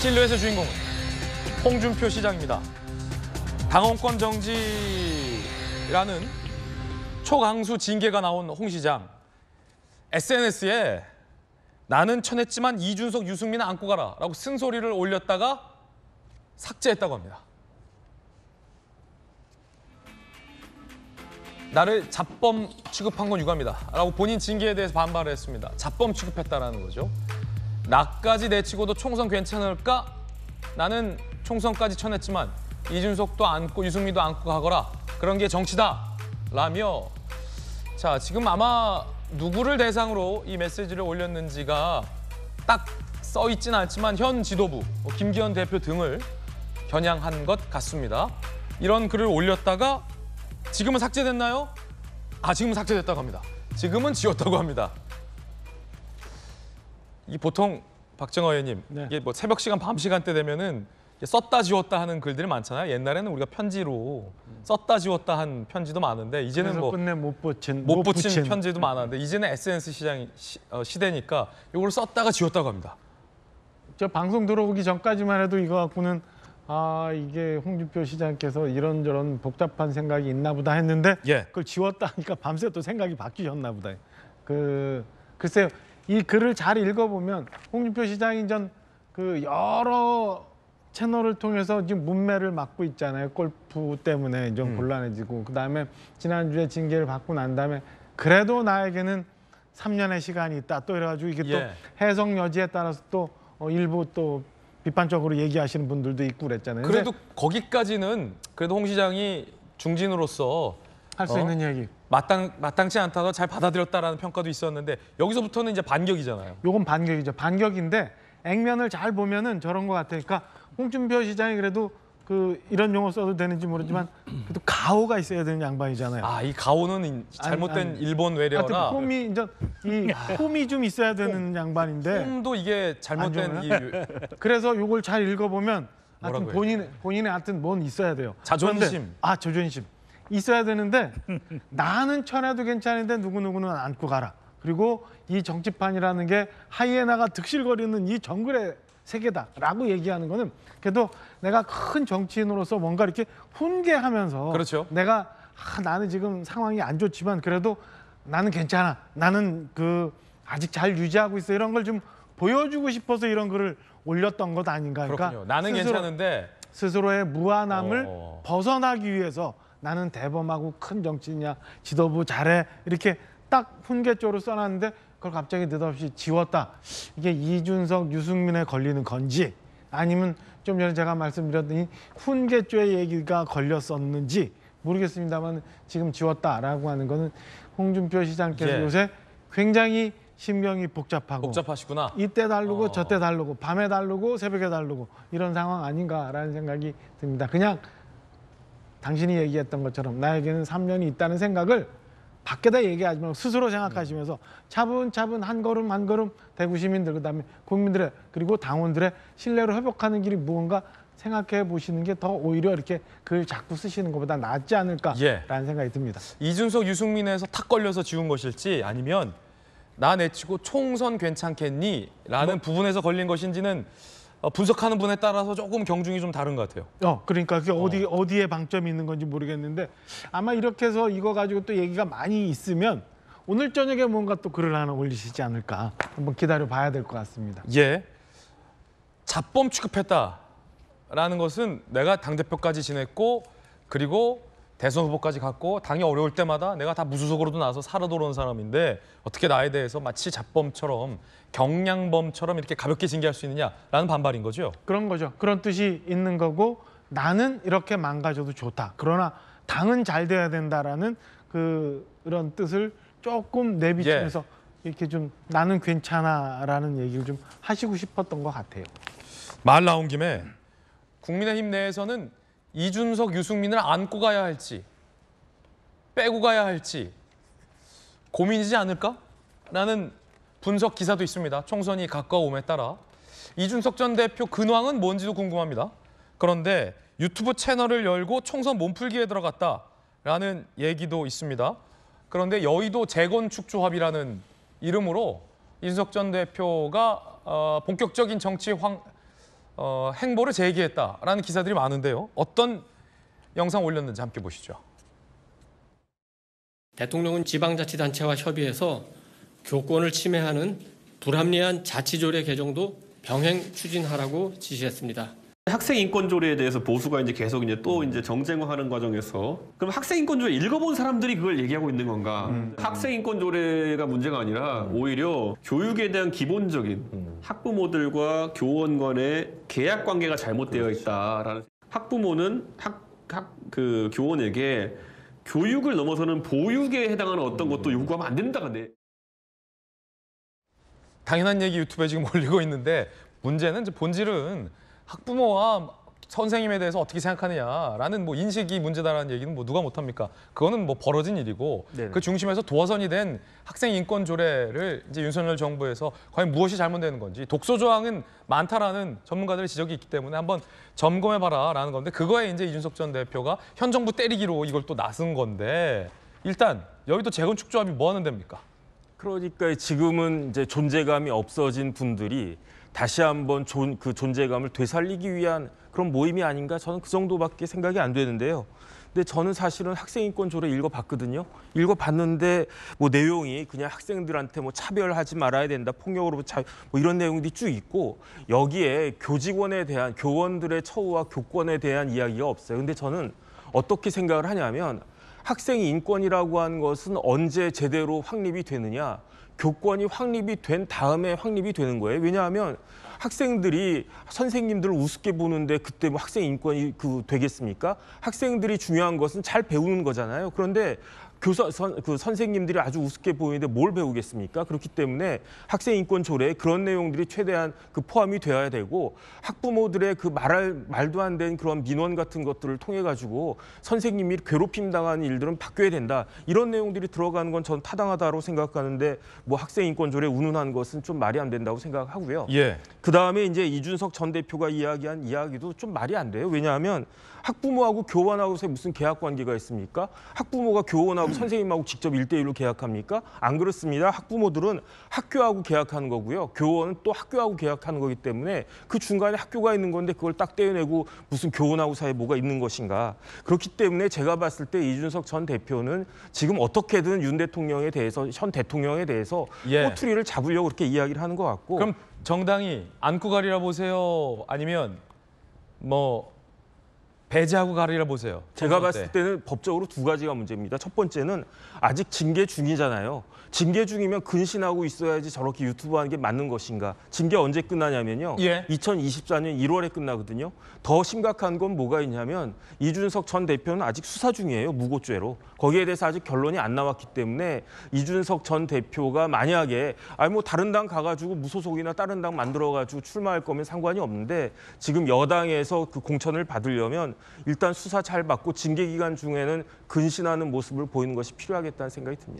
진로에서 주인공은 홍준표 시장입니다. 당원권 정지라는 초강수 징계가 나온 홍 시장. SNS에 나는 쳐냈지만 이준석, 유승민은 안고 가라 라고 쓴소리를 올렸다가 삭제했다고 합니다. 나를 잡범 취급한 건 유감이다 라고 본인 징계에 대해서 반발을 했습니다. 잡범 취급했다라는 거죠. 나까지 내치고도 총선 괜찮을까? 나는 총선까지 쳐냈지만 이준석도 안고 유승민도 안고 가거라. 그런 게 정치다 라며, 자, 지금 아마 누구를 대상으로 이 메시지를 올렸는지가 딱 써있진 않지만 현 지도부, 김기현 대표 등을 겨냥한 것 같습니다. 이런 글을 올렸다가 지금은 삭제됐나요? 지금은 삭제됐다고 합니다. 지금은 지웠다고 합니다. 이 보통 박정호 의원님, 네. 이게 뭐 새벽 시간, 밤 시간대 되면은 썼다 지웠다 하는 글들이 많잖아요. 옛날에는 우리가 편지로 썼다 지웠다 한 편지도 많은데 이제는 뭐 끝내 못 붙인 편지도 많았는데 이제는 SNS 시대니까 이걸 썼다가 지웠다고 합니다. 저 방송 들어오기 전까지만 해도 이거 갖고는 이게 홍준표 시장께서 이런저런 복잡한 생각이 있나 보다 했는데 예. 그걸 지웠다 하니까 밤새 또 생각이 바뀌셨나 보다. 글쎄요. 이 글을 잘 읽어보면 홍준표 시장이 그 여러 채널을 통해서 지금 문매를 맡고 있잖아요. 골프 때문에 좀 곤란해지고, 그다음에 지난주에 징계를 받고 난 다음에 그래도 나에게는 3년의 시간이 있다. 또 이래가지고 이게 또 해석 여지에 따라서 또 일부 또 비판적으로 얘기하시는 분들도 있고 그랬잖아요. 그래도 거기까지는 그래도 홍 시장이 중진으로서 할 수 있는 얘기. 마땅치 않다고 잘 받아들였다라는 평가도 있었는데 여기서부터는 이제 반격이잖아요. 요건 반격이죠. 반격인데 액면을 잘 보면은 저런 것 같아요. 그러니까 홍준표 시장이 그래도 이런 용어 써도 되는지 모르지만 그래도 가오가 있어야 되는 양반이잖아요. 이 가오는 잘못된 일본 외래어라. 홈이 홈이 좀 있어야 되는 양반인데. 홈도 이게 잘못된 그래서 요걸 잘 읽어보면 하여튼 뭐라고요? 본인의 하여튼 뭔 있어야 돼요. 자존심. 그런데, 자존심 있어야 되는데 나는 쳐내도 괜찮은데 누구누구는 안고 가라. 그리고 이 정치판이라는 게 하이에나가 득실거리는 이 정글의 세계다라고 얘기하는 거는 그래도 내가 큰 정치인으로서 뭔가 이렇게 훈계하면서, 그렇죠. 내가 나는 지금 상황이 안 좋지만 그래도 나는 괜찮아. 나는 아직 잘 유지하고 있어. 이런 걸 좀 보여주고 싶어서 이런 글을 올렸던 것 아닌가. 그렇군요. 나는 괜찮은데 스스로의 무한함을 벗어나기 위해서 나는 대범하고 큰 정치인이야. 지도부 잘해. 이렇게 딱 훈계조로 써놨는데 그걸 갑자기 느닷없이 지웠다. 이게 이준석, 유승민에 걸리는 건지 아니면 좀 전에 제가 말씀드렸더니 훈계조의 얘기가 걸렸었는지 모르겠습니다만 지금 지웠다라고 하는 거는 홍준표 시장께서 요새 굉장히 신경이 복잡하시구나. 이때 다르고 저때 다르고 밤에 다르고 새벽에 다르고 이런 상황 아닌가라는 생각이 듭니다. 그냥 당신이 얘기했던 것처럼 나에게는 3년이 있다는 생각을 밖에다 얘기하지 말고 스스로 생각하시면서 차분차분 한 걸음 한 걸음 대구 시민들 그다음에 국민들의 그리고 당원들의 신뢰를 회복하는 길이 무언가 생각해 보시는 게 더 오히려 이렇게 글 자꾸 쓰시는 것보다 낫지 않을까라는 생각이 듭니다. 이준석, 유승민에서 탁 걸려서 지운 것일지 아니면 나 내치고 총선 괜찮겠니? 라는 부분에서 걸린 것인지는 분석하는 분에 따라서 조금 경중이 좀 다른 것 같아요. 그러니까 그게 어디에 방점이 있는 건지 모르겠는데 아마 이렇게 해서 이거 가지고 또 얘기가 많이 있으면 오늘 저녁에 뭔가 또 글을 하나 올리시지 않을까 한번 기다려 봐야 될 것 같습니다. 예, 잡범 취급했다라는 것은 내가 당대표까지 지냈고 그리고 대선 후보까지 갔고 당이 어려울 때마다 내가 다 무소속으로도 나서 살아 돌아온 사람인데 어떻게 나에 대해서 마치 잡범처럼 경량범처럼 이렇게 가볍게 징계할 수 있느냐라는 반발인 거죠. 그런 거죠. 그런 뜻이 있는 거고 나는 이렇게 망가져도 좋다. 그러나 당은 잘 돼야 된다라는 그런 뜻을 조금 내비치면서 이렇게 좀 나는 괜찮아라는 얘기를 좀 하시고 싶었던 것 같아요. 말 나온 김에 국민의힘 내에서는 이준석, 유승민을 안고 가야 할지 빼고 가야 할지 고민이지 않을까? 라는 분석 기사도 있습니다. 총선이 가까워옴에 따라. 이준석 전 대표 근황은 뭔지도 궁금합니다. 그런데 유튜브 채널을 열고 총선 몸풀기에 들어갔다라는 얘기도 있습니다. 그런데 여의도 재건축 조합이라는 이름으로 이준석 전 대표가 본격적인 정치 행보를 제기했다라는 기사들이 많은데요. 어떤 영상 올렸는지 함께 보시죠. 대통령은 지방자치단체와 협의해서 교권을 침해하는 불합리한 자치조례 개정도 병행 추진하라고 지시했습니다. 학생 인권 조례에 대해서 보수가 이제 계속 이제 또 이제 정쟁화하는 과정에서 그럼 학생 인권 조례 읽어본 사람들이 그걸 얘기하고 있는 건가? 학생 인권 조례가 문제가 아니라 오히려 교육에 대한 기본적인 학부모들과 교원 간의 계약 관계가 잘못되어 있다라는 학부모는 그 교원에게 교육을 넘어서는 보육에 해당하는 어떤 것도 요구하면 안 된다가 네. 당연한 얘기 유튜브에 지금 올리고 있는데 문제는 이제 본질은 학부모와 선생님에 대해서 어떻게 생각하느냐라는 뭐 인식이 문제다라는 얘기는 뭐 누가 못합니까? 그거는 뭐 벌어진 일이고 네네. 그 중심에서 도화선이 된 학생 인권 조례를 이제 윤석열 정부에서 과연 무엇이 잘못되는 건지 독소 조항은 많다라는 전문가들의 지적이 있기 때문에 한번 점검해봐라라는 건데 그거에 이제 이준석 전 대표가 현 정부 때리기로 이걸 또 나선 건데 일단 여기도 재건축 조합이 뭐 하는 데입니까? 그러니까 지금은 이제 존재감이 없어진 분들이 다시 한번 그 존재감을 되살리기 위한 그런 모임이 아닌가 저는 그 정도밖에 생각이 안 되는데요. 근데 저는 사실은 학생인권 조례 읽어봤거든요. 읽어봤는데 뭐 내용이 그냥 학생들한테 뭐 차별하지 말아야 된다, 폭력으로 뭐 이런 내용들이 쭉 있고 여기에 교직원에 대한 교원들의 처우와 교권에 대한 이야기가 없어요. 근데 저는 어떻게 생각을 하냐면 학생 인권이라고 하는 것은 언제 제대로 확립이 되느냐? 교권이 확립이 된 다음에 확립이 되는 거예요. 왜냐하면 학생들이 선생님들을 우습게 보는데 그때 뭐 학생 인권이 되겠습니까? 학생들이 중요한 것은 잘 배우는 거잖아요. 그런데 그 선생님들이 아주 우습게 보이는데 뭘 배우겠습니까? 그렇기 때문에 학생 인권 조례에 그런 내용들이 최대한 포함이 되어야 되고 학부모들의 말도 안 되는 그런 민원 같은 것들을 통해 가지고 선생님이 괴롭힘 당하는 일들은 바뀌어야 된다. 이런 내용들이 들어가는 건 저는 타당하다고 생각하는데 뭐 학생 인권 조례 운운한 것은 좀 말이 안 된다고 생각하고요. 예. 그다음에 이제 이준석 전 대표가 이야기한 이야기도 좀 말이 안 돼요. 왜냐하면 학부모하고 교원하고 무슨 계약 관계가 있습니까? 학부모가 교원하고 선생님하고 직접 1대1로 계약합니까? 안 그렇습니다. 학부모들은 학교하고 계약하는 거고요. 교원은 또 학교하고 계약하는 거기 때문에 그 중간에 학교가 있는 건데 그걸 딱 떼어내고 무슨 교원하고 사이에 뭐가 있는 것인가. 그렇기 때문에 제가 봤을 때 이준석 전 대표는 지금 어떻게든 윤 대통령에 대해서 현 대통령에 대해서 예. 꼬투리를 잡으려고 그렇게 이야기를 하는 것 같고 그럼 정당이 안고 가리라 보세요? 아니면 뭐 배제하고 가리라 보세요? 제가 봤을 때는 법적으로 두 가지가 문제입니다. 첫 번째는 아직 징계 중이잖아요. 징계 중이면 근신하고 있어야지 저렇게 유튜브 하는 게 맞는 것인가. 징계 언제 끝나냐면요. 예. 2024년 1월에 끝나거든요. 더 심각한 건 뭐가 있냐면 이준석 전 대표는 아직 수사 중이에요. 무고죄로. 거기에 대해서 아직 결론이 안 나왔기 때문에 이준석 전 대표가 만약에 뭐 다른 당 가가지고 무소속이나 다른 당 만들어가지고 출마할 거면 상관이 없는데 지금 여당에서 그 공천을 받으려면 일단 수사 잘 받고 징계 기간 중에는 근신하는 모습을 보이는 것이 필요하겠다는 생각이 듭니다.